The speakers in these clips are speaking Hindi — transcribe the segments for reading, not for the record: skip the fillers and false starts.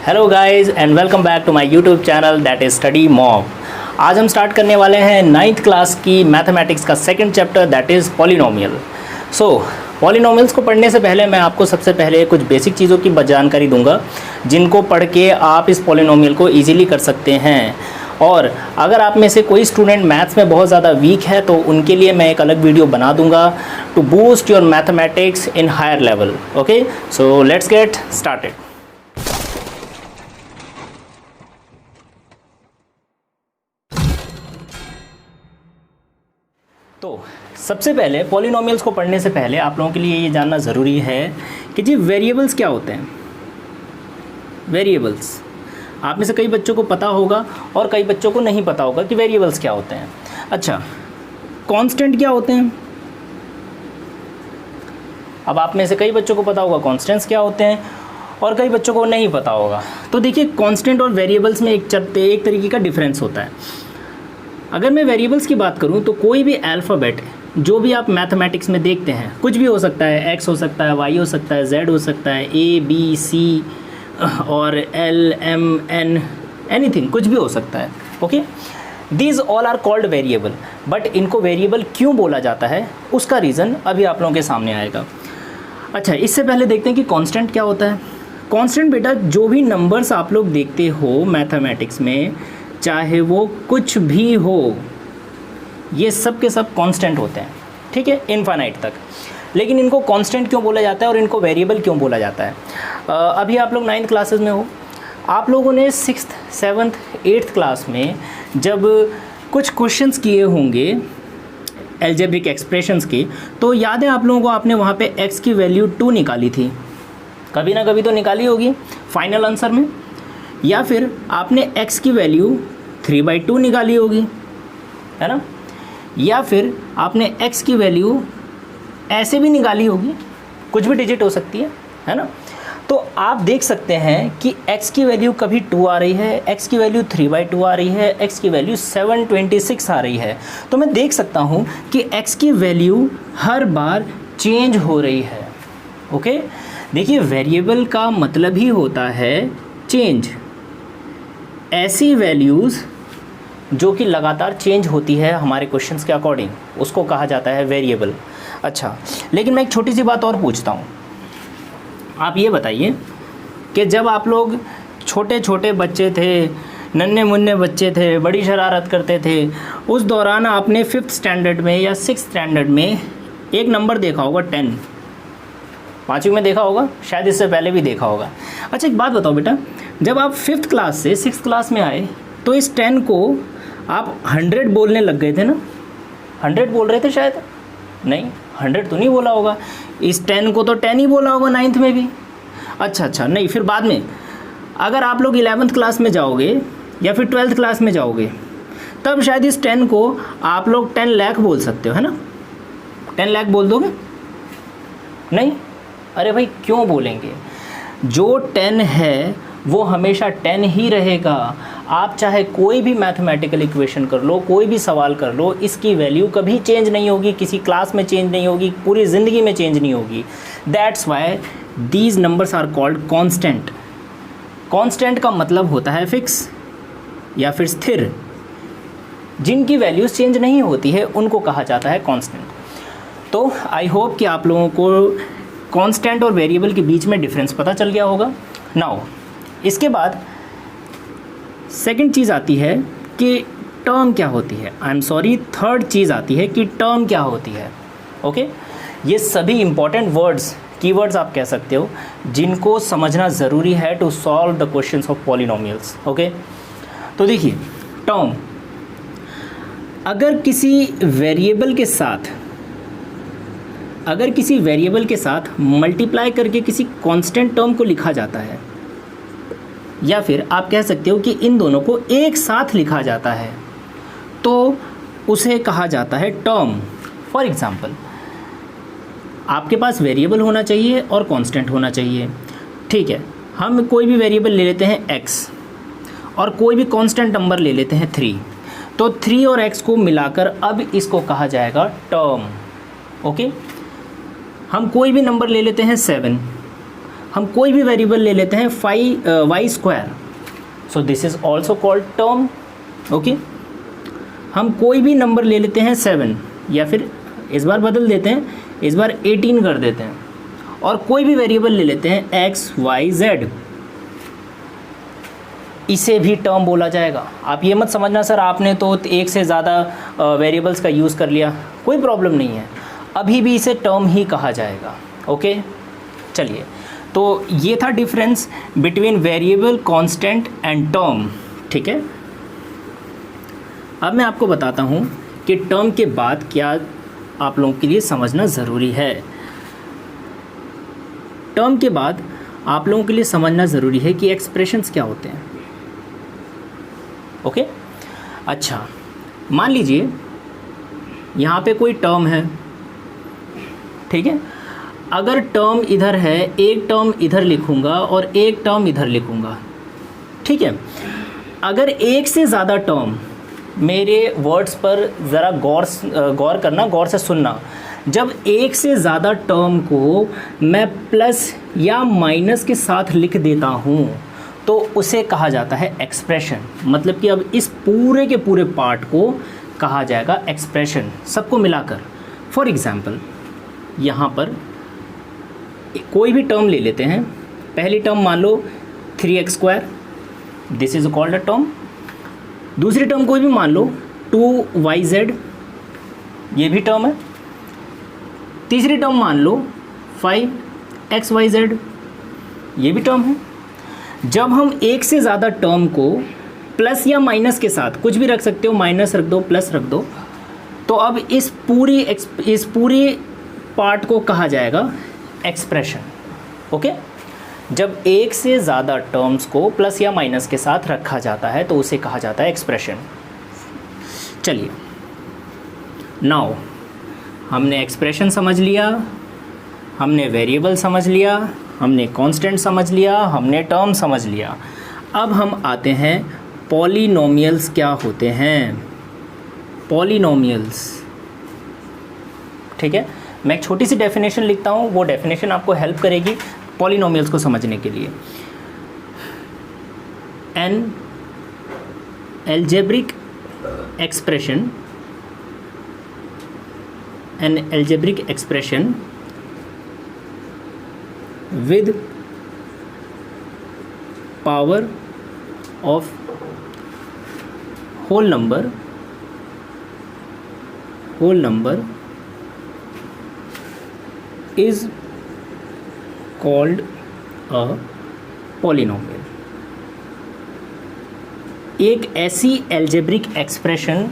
Hello guys and welcome back to my YouTube channel that is Study Mock. आज हम स्टार्ट करने वाले हैं 9th क्लास की मैथमेटिक्स का second chapter that is polynomial. Polynomials को पढ़ने से पहले मैं आपको सबसे पहले कुछ बेसिक चीज़ों की जानकारी दूंगा जिनको पढ़ के आप इस पॉलिनोमियल को ईजिली कर सकते हैं। और अगर आप में से कोई स्टूडेंट मैथ्स में बहुत ज़्यादा वीक है तो उनके लिए मैं एक अलग वीडियो बना दूंगा to boost your mathematics in higher level. Okay, so let's get started. तो सबसे पहले पॉलिनोमियल्स को पढ़ने से पहले आप लोगों के लिए ये जानना ज़रूरी है कि जी वेरिएबल्स क्या होते हैं। वेरिएबल्स आप में से कई बच्चों को पता होगा और कई बच्चों को नहीं पता होगा कि वेरिएबल्स क्या होते हैं। अच्छा, कांस्टेंट क्या होते हैं? अब आप में से कई बच्चों को पता होगा कांस्टेंट्स क्या होते हैं और कई बच्चों को नहीं पता होगा। तो देखिए, कांस्टेंट और वेरिएबल्स में एक तरीके का डिफरेंस होता है। अगर मैं वेरिएबल्स की बात करूं तो कोई भी अल्फ़ाबेट जो भी आप मैथमेटिक्स में देखते हैं, कुछ भी हो सकता है, एक्स हो सकता है, वाई हो सकता है, जेड हो सकता है, ए बी सी और एल एम एन, एनीथिंग, कुछ भी हो सकता है। Okay, these all are called variable. But इनको वेरिएबल क्यों बोला जाता है उसका रीज़न अभी आप लोगों के सामने आएगा। अच्छा, इससे पहले देखते हैं कि कांस्टेंट क्या होता है। कांस्टेंट बेटा, जो भी नंबर्स आप लोग देखते हो मैथमेटिक्स में, चाहे वो कुछ भी हो, ये सब के सब कांस्टेंट होते हैं, ठीक है, इनफाइनाइट तक। लेकिन इनको कांस्टेंट क्यों बोला जाता है और इनको वेरिएबल क्यों बोला जाता है? अभी आप लोग 9th क्लासेस में हो। आप लोगों ने 6th, 7th, 8th क्लास में जब कुछ क्वेश्चंस किए होंगे एल्जेब्रिक एक्सप्रेशंस के, तो याद है आप लोगों को, आपने वहाँ पे x की वैल्यू 2 निकाली थी। कभी ना कभी तो निकाली होगी फाइनल आंसर में। या फिर आपने x की वैल्यू 3/2 निकाली होगी, है ना। या फिर आपने x की वैल्यू ऐसे भी निकाली होगी, कुछ भी डिजिट हो सकती है ना। तो आप देख सकते हैं कि x की वैल्यू कभी 2 आ रही है, x की वैल्यू 3/2 आ रही है, x की वैल्यू 726 आ रही है। तो मैं देख सकता हूँ कि x की वैल्यू हर बार चेंज हो रही है। ओके, देखिए, वेरिएबल का मतलब ही होता है चेंज। ऐसी वैल्यूज़ जो कि लगातार चेंज होती है हमारे क्वेश्चंस के अकॉर्डिंग, उसको कहा जाता है वेरिएबल। अच्छा, लेकिन मैं एक छोटी सी बात और पूछता हूँ। आप ये बताइए कि जब आप लोग छोटे छोटे बच्चे थे, नन्हे मुन्ने बच्चे थे, बड़ी शरारत करते थे, उस दौरान आपने 5th स्टैंडर्ड में या 6th स्टैंडर्ड में एक नंबर देखा होगा 10। 5वीं में देखा होगा, शायद इससे पहले भी देखा होगा। अच्छा, एक बात बताओ बेटा, जब आप 5th क्लास से 6th क्लास में आए तो इस 10 को आप 100 बोलने लग गए थे ना? 100 बोल रहे थे शायद? नहीं, 100 तो नहीं बोला होगा। इस 10 को तो 10 ही बोला होगा 9th में भी। अच्छा, नहीं, फिर बाद में अगर आप लोग 11th क्लास में जाओगे या फिर 12th क्लास में जाओगे, तब शायद इस 10 को आप लोग 10 लाख बोल सकते हो, है ना। 10 लाख बोल दोगे? नहीं? अरे भाई, क्यों बोलेंगे? जो 10 है वो हमेशा 10 ही रहेगा। आप चाहे कोई भी मैथमेटिकल इक्वेशन कर लो, कोई भी सवाल कर लो, इसकी वैल्यू कभी चेंज नहीं होगी, किसी क्लास में चेंज नहीं होगी, पूरी ज़िंदगी में चेंज नहीं होगी। That's why these numbers are called constant. Constant का मतलब होता है फिक्स या फिर स्थिर। जिनकी वैल्यूज़ चेंज नहीं होती है उनको कहा जाता है कांस्टेंट। तो आई होप कि आप लोगों को कांस्टेंट और वेरिएबल के बीच में डिफरेंस पता चल गया होगा। नाउ इसके बाद सेकंड चीज़ आती है कि टर्म क्या होती है। आई एम सॉरी, थर्ड चीज़ आती है कि टर्म क्या होती है। ओके, ये सभी इंपॉर्टेंट वर्ड्स, कीवर्ड्स आप कह सकते हो, जिनको समझना ज़रूरी है to solve the questions of polynomials. Okay, तो देखिए, टर्म, अगर किसी वेरिएबल के साथ मल्टीप्लाई करके किसी कांस्टेंट टर्म को लिखा जाता है, या फिर आप कह सकते हो कि इन दोनों को एक साथ लिखा जाता है, तो उसे कहा जाता है टर्म। फॉर एग्जांपल, आपके पास वेरिएबल होना चाहिए और कांस्टेंट होना चाहिए, ठीक है। हम कोई भी वेरिएबल ले लेते हैं x और कोई भी कांस्टेंट नंबर ले लेते हैं 3, तो 3 और x को मिलाकर अब इसको कहा जाएगा टर्म। ओके, हम कोई भी नंबर ले लेते हैं 7 हम कोई भी वेरिएबल ले लेते हैं y square, so this is also called term. Okay, हम कोई भी नंबर ले लेते हैं 7, या फिर इस बार बदल देते हैं, इस बार 18 कर देते हैं, और कोई भी वेरिएबल ले लेते हैं एक्स वाई जेड, इसे भी टर्म बोला जाएगा। आप ये मत समझना सर आपने तो एक से ज़्यादा वेरिएबल्स का यूज़ कर लिया, कोई प्रॉब्लम नहीं है, अभी भी इसे टर्म ही कहा जाएगा। ओके, चलिए, तो ये था difference between variable, constant and term. ठीक है, अब मैं आपको बताता हूँ कि टर्म के बाद क्या आप लोगों के लिए समझना ज़रूरी है। टर्म के बाद आप लोगों के लिए समझना ज़रूरी है कि एक्सप्रेशंस क्या होते हैं। ओके, अच्छा, मान लीजिए यहाँ पे कोई टर्म है, ठीक है, अगर टर्म इधर है, एक टर्म इधर लिखूँगा और एक टर्म इधर लिखूँगा, ठीक है। अगर एक से ज़्यादा टर्म, मेरे वर्ड्स पर ज़रा गौर करना, गौर से सुनना, जब एक से ज़्यादा टर्म को मैं प्लस या माइनस के साथ लिख देता हूँ तो उसे कहा जाता है एक्सप्रेशन। मतलब कि अब इस पूरे के पूरे पार्ट को कहा जाएगा एक्सप्रेशन, सबको मिलाकर। फॉर एग्ज़ाम्पल, यहाँ पर कोई भी टर्म ले लेते हैं, पहली टर्म मान लो 3x², this is called a term. दूसरी टर्म कोई भी मान लो 2yz, ये भी टर्म है। तीसरी टर्म मान लो 5xyz, ये भी टर्म है। जब हम एक से ज़्यादा टर्म को प्लस या माइनस के साथ, कुछ भी रख सकते हो, माइनस रख दो, प्लस रख दो, तो अब इस पूरी पार्ट को कहा जाएगा एक्सप्रेशन। ओके, जब एक से ज़्यादा टर्म्स को प्लस या माइनस के साथ रखा जाता है तो उसे कहा जाता है एक्सप्रेशन। चलिए, नाउ हमने एक्सप्रेशन समझ लिया, हमने वेरिएबल समझ लिया, हमने कांस्टेंट समझ लिया, हमने टर्म समझ लिया। अब हम आते हैं पॉलिनोमियल्स क्या होते हैं। पॉलिनोमियल्स, ठीक है, मैं एक छोटी सी डेफिनेशन लिखता हूँ, वो डेफिनेशन आपको हेल्प करेगी पॉलिनोमियल्स को समझने के लिए। An algebraic expression, an algebraic expression with power of whole number is called a polynomial। एक ऐसी एल्जेब्रिक एक्सप्रेशन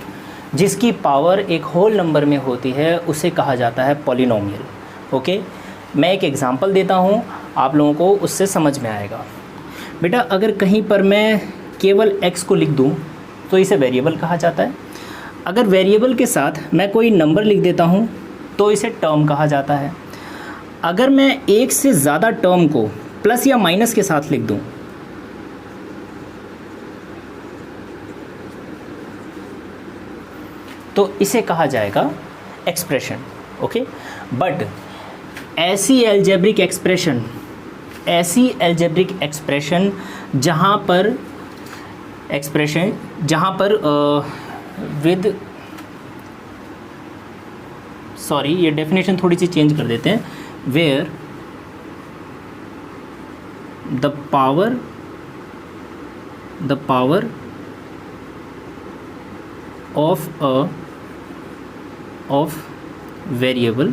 जिसकी पावर एक होल नंबर में होती है उसे कहा जाता है पॉलिनोमियल। ओके, मैं एक एग्ज़ाम्पल देता हूँ, आप लोगों को उससे समझ में आएगा। बेटा, अगर कहीं पर मैं केवल x को लिख दूँ तो इसे वेरिएबल कहा जाता है। अगर वेरिएबल के साथ मैं कोई नंबर लिख देता हूँ तो इसे टर्म कहा जाता है। अगर मैं एक से ज़्यादा टर्म को प्लस या माइनस के साथ लिख दूँ तो इसे कहा जाएगा एक्सप्रेशन। ओके, बट ऐसी एल्जेब्रिक एक्सप्रेशन जहाँ पर विद, सॉरी, ये डेफिनेशन थोड़ी सी चेंज कर देते हैं, where the power of variable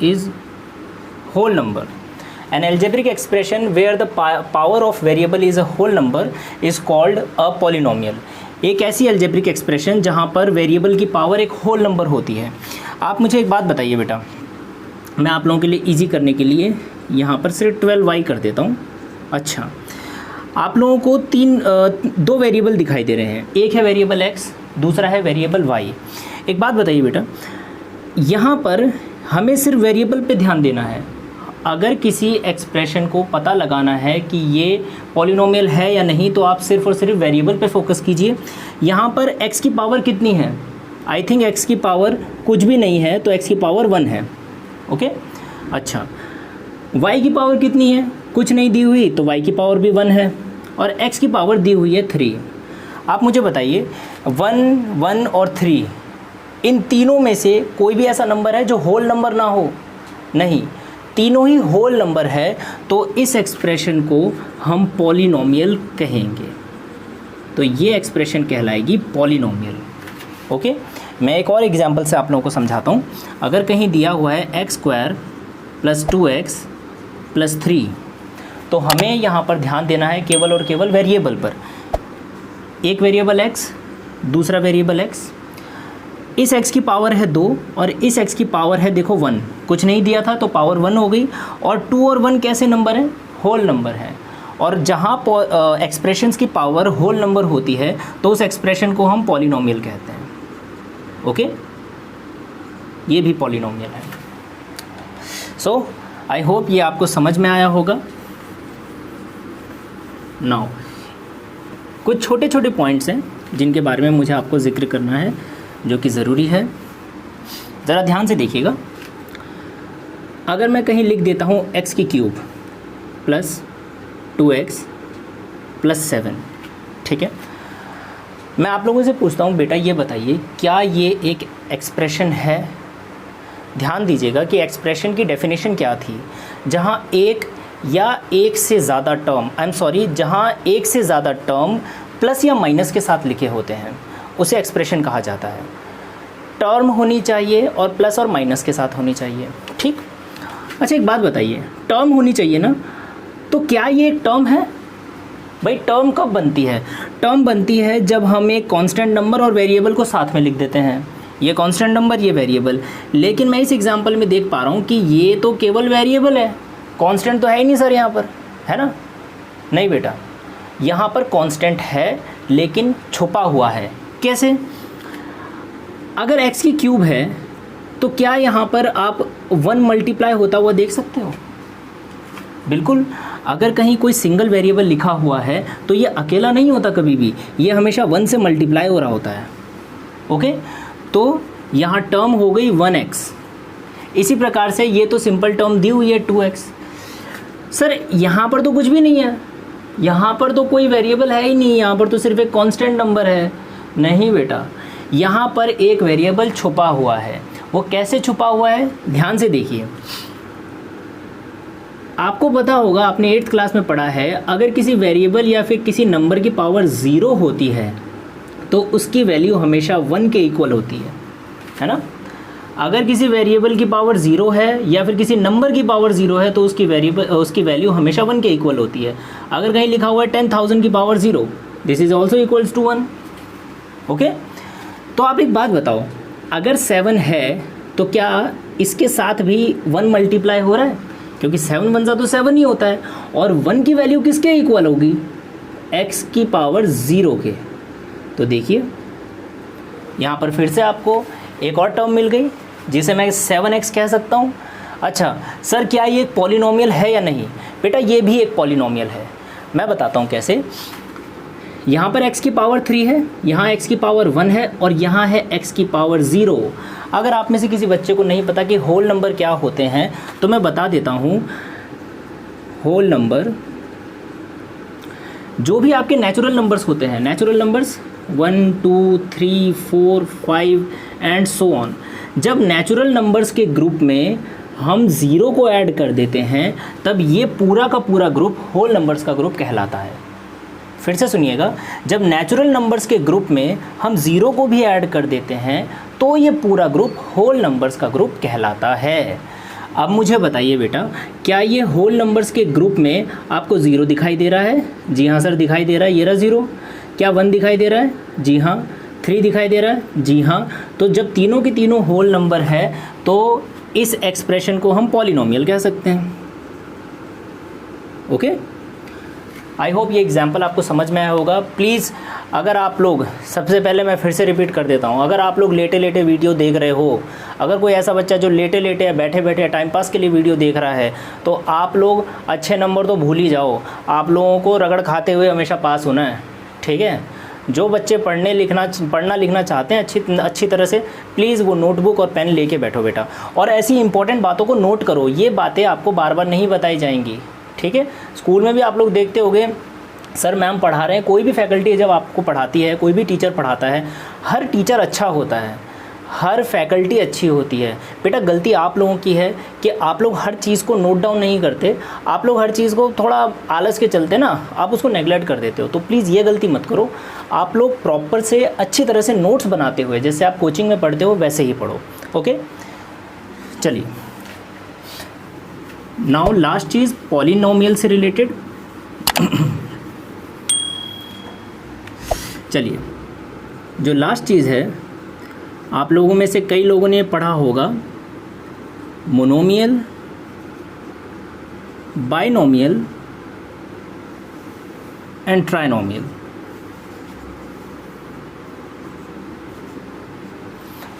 is whole number। An algebraic expression where the power of variable is a whole number is called a polynomial। एक ऐसी algebraic expression जहाँ पर वेरिएबल की पावर एक होल नंबर होती है। आप मुझे एक बात बताइए बेटा, मैं आप लोगों के लिए इजी करने के लिए यहाँ पर सिर्फ 12y कर देता हूँ। अच्छा, आप लोगों को दो वेरिएबल दिखाई दे रहे हैं, एक है वेरिएबल x, दूसरा है वेरिएबल y। एक बात बताइए बेटा, यहाँ पर हमें सिर्फ वेरिएबल पे ध्यान देना है। अगर किसी एक्सप्रेशन को पता लगाना है कि ये पॉलिनोमियल है या नहीं तो आप सिर्फ और सिर्फ वेरिएबल पे फोकस कीजिए। यहाँ पर x की पावर कितनी है? आई थिंक x की पावर कुछ भी नहीं है, तो x की पावर 1 है। ओके, अच्छा, y की पावर कितनी है, कुछ नहीं दी हुई, तो y की पावर भी 1 है और x की पावर दी हुई है 3। आप मुझे बताइए 1, 1 और 3 इन तीनों में से कोई भी ऐसा नंबर है जो होल नंबर ना हो? नहीं, तीनों ही होल नंबर है, तो इस एक्सप्रेशन को हम पॉलिनोमियल कहेंगे। तो ये एक्सप्रेशन कहलाएगी पॉलिनोमियल। ओके, मैं एक और एग्जांपल से आप लोगों को समझाता हूँ। अगर कहीं दिया हुआ है x² + 2x + 3, तो हमें यहाँ पर ध्यान देना है केवल और केवल वेरिएबल पर। एक वेरिएबल x, दूसरा वेरिएबल x। इस x की पावर है 2 और इस x की पावर है देखो 1, कुछ नहीं दिया था तो पावर 1 हो गई। और 2 और 1 कैसे नंबर हैं? होल नंबर है। और जहाँ एक्सप्रेशंस की पावर होल नंबर होती है तो उस एक्सप्रेशन को हम पॉलिनोमियल कहते हैं। ओके, ये भी पॉलिनोमियल है। सो आई होप ये आपको समझ में आया होगा। नाउ कुछ छोटे छोटे पॉइंट्स हैं जिनके बारे में मुझे आपको जिक्र करना है, जो कि ज़रूरी है। ज़रा ध्यान से देखिएगा। अगर मैं कहीं लिख देता हूँ x³ + 2x + 7, ठीक है, मैं आप लोगों से पूछता हूँ बेटा ये बताइए क्या ये एक एक्सप्रेशन है? ध्यान दीजिएगा कि एक्सप्रेशन की डेफिनेशन क्या थी। जहाँ एक या एक से ज़्यादा टर्म, जहाँ एक से ज़्यादा टर्म प्लस या माइनस के साथ लिखे होते हैं उसे एक्सप्रेशन कहा जाता है। टर्म होनी चाहिए और प्लस और माइनस के साथ होनी चाहिए, ठीक। अच्छा एक बात बताइए, टर्म होनी चाहिए ना, तो क्या ये एक टर्म है? भाई टर्म कब बनती है? टर्म बनती है जब हम एक कांस्टेंट नंबर और वेरिएबल को साथ में लिख देते हैं। ये कांस्टेंट नंबर, ये वेरिएबल। लेकिन मैं इस एग्जांपल में देख पा रहा हूँ कि ये तो केवल वेरिएबल है, कांस्टेंट तो है ही नहीं सर यहाँ पर, है ना? नहीं बेटा, यहाँ पर कांस्टेंट है लेकिन छुपा हुआ है। कैसे? अगर x³ है तो क्या यहाँ पर आप 1 मल्टीप्लाई होता हुआ देख सकते हो? बिल्कुल। अगर कहीं कोई सिंगल वेरिएबल लिखा हुआ है तो ये अकेला नहीं होता कभी भी, ये हमेशा 1 से मल्टीप्लाई हो रहा होता है। ओके, तो यहाँ टर्म हो गई 1x। इसी प्रकार से ये तो सिंपल टर्म दी हुई है 2x। सर यहाँ पर तो कुछ भी नहीं है, यहाँ पर तो कोई वेरिएबल है ही नहीं, यहाँ पर तो सिर्फ एक कांस्टेंट नंबर है। नहीं बेटा, यहाँ पर एक वेरिएबल छुपा हुआ है। वो कैसे छुपा हुआ है? ध्यान से देखिए। आपको पता होगा, आपने 8th क्लास में पढ़ा है, अगर किसी वेरिएबल या फिर किसी नंबर की पावर 0 होती है तो उसकी वैल्यू हमेशा 1 के इक्वल होती है ना? अगर किसी वेरिएबल की पावर 0 है या फिर किसी नंबर की पावर 0 है तो उसकी वैल्यू हमेशा 1 के इक्वल होती है। अगर कहीं लिखा हुआ है 10,000 की power 0, this is also equals to 1। Okay, तो आप एक बात बताओ, अगर 7 है तो क्या इसके साथ भी 1 मल्टीप्लाई हो रहा है? क्योंकि 7 1 तो 7 ही होता है। और 1 की वैल्यू किसके इक्वल होगी? x की पावर 0 के। तो देखिए यहाँ पर फिर से आपको एक और टर्म मिल गई जिसे मैं 7x कह सकता हूँ। अच्छा सर, क्या ये एक पॉलिनोमियल है या नहीं? बेटा ये भी एक पॉलिनोमियल है। मैं बताता हूँ कैसे। यहाँ पर x की पावर 3 है, यहाँ x की पावर 1 है और यहाँ है x की पावर 0। अगर आप में से किसी बच्चे को नहीं पता कि होल नंबर क्या होते हैं तो मैं बता देता हूँ। होल नंबर जो भी आपके नेचुरल नंबर्स होते हैं, natural numbers 1 2 3 4 5 and so on, जब नेचुरल नंबर्स के ग्रुप में हम 0 को ऐड कर देते हैं तब ये पूरा का पूरा ग्रुप होल नंबर्स का ग्रुप कहलाता है। फिर से सुनिएगा, जब नेचुरल नंबर्स के ग्रुप में हम 0 को भी ऐड कर देते हैं तो ये पूरा ग्रुप होल नंबर्स का ग्रुप कहलाता है। अब मुझे बताइए बेटा, क्या ये होल नंबर्स के ग्रुप में आपको 0 दिखाई दे रहा है? जी हाँ सर दिखाई दे रहा है, ये रहा 0। क्या 1 दिखाई दे रहा है? जी हाँ। 3 दिखाई दे रहा है? जी हाँ। तो जब तीनों के तीनों होल नंबर है तो इस एक्सप्रेशन को हम पॉलिनोमियल कह सकते हैं। ओके, आई होप ये एग्जाम्पल आपको समझ में आया होगा। प्लीज़ अगर आप लोग, सबसे पहले मैं फिर से रिपीट कर देता हूँ, अगर आप लोग लेटे लेटे वीडियो देख रहे हो, अगर कोई ऐसा बच्चा जो लेटे लेटे या बैठे बैठे टाइम पास के लिए वीडियो देख रहा है तो आप लोग अच्छे नंबर तो भूल ही जाओ। आप लोगों को रगड़ खाते हुए हमेशा पास होना है, ठीक है? जो बच्चे पढ़ना लिखना चाहते हैं अच्छी तरह से, प्लीज़ वो नोटबुक और पेन लेके बैठो बेटा, और ऐसी इंपॉर्टेंट बातों को नोट करो। ये बातें आपको बार बार नहीं बताई जाएंगी, ठीक है। स्कूल में भी आप लोग देखते होंगे, सर मैम पढ़ा रहे हैं, कोई भी फैकल्टी जब आपको पढ़ाती है, कोई भी टीचर पढ़ाता है, हर टीचर अच्छा होता है, हर फैकल्टी अच्छी होती है। बेटा गलती आप लोगों की है कि आप लोग हर चीज़ को नोट डाउन नहीं करते, आप लोग हर चीज़ को थोड़ा आलस के चलते ना आप उसको नेगलेक्ट कर देते हो। तो प्लीज़ ये गलती मत करो, आप लोग प्रॉपर से अच्छी तरह से नोट्स बनाते हुए, जैसे आप कोचिंग में पढ़ते हो वैसे ही पढ़ो, ओके। चलिए नाउ लास्ट चीज़ पॉलिनोमियल से रिलेटेड। चलिए जो लास्ट चीज़ है, आप लोगों में से कई लोगों ने पढ़ा होगा monomial, binomial and trinomial.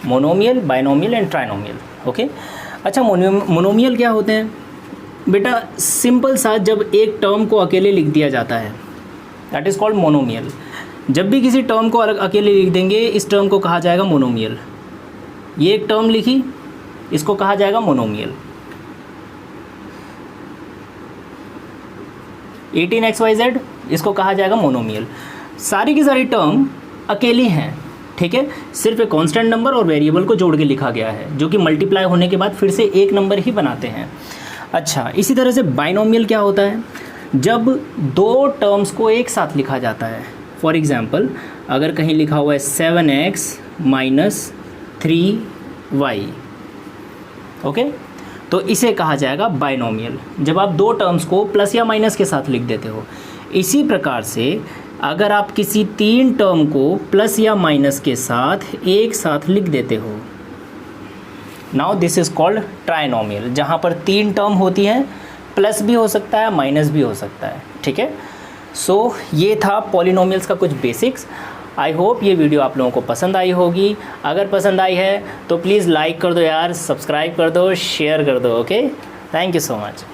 Monomial, binomial and trinomial, okay. अच्छा मोनोमियल क्या होते हैं बेटा? सिंपल सा, जब एक टर्म को अकेले लिख दिया जाता है, दैट इज़ कॉल्ड मोनोमियल। जब भी किसी टर्म को अकेले लिख देंगे, इस टर्म को कहा जाएगा मोनोमियल। ये एक टर्म लिखी, इसको कहा जाएगा मोनोमियल। 18xyz, इसको कहा जाएगा मोनोमियल। सारी की सारी टर्म अकेली हैं, ठीक है, सिर्फ एक कांस्टेंट नंबर और वेरिएबल को जोड़ के लिखा गया है, जो कि मल्टीप्लाई होने के बाद फिर से एक नंबर ही बनाते हैं। अच्छा, इसी तरह से बाइनोमियल क्या होता है? जब दो टर्म्स को एक साथ लिखा जाता है। फॉर एग्जाम्पल, अगर कहीं लिखा हुआ है 7x माइनस 3y, ओके, तो इसे कहा जाएगा बाइनोमियल, जब आप दो टर्म्स को प्लस या माइनस के साथ लिख देते हो। इसी प्रकार से अगर आप किसी तीन टर्म को प्लस या माइनस के साथ एक साथ लिख देते हो, now this is called trinomial, जहाँ पर तीन टर्म होती हैं, प्लस भी हो सकता है, माइनस भी हो सकता है, ठीक है। सो ये था पॉलिनोमियल्स का कुछ बेसिक्स। आई होप ये वीडियो आप लोगों को पसंद आई होगी। अगर पसंद आई है तो प्लीज़ लाइक कर दो यार, सब्सक्राइब कर दो, शेयर कर दो, okay. Thank you so much.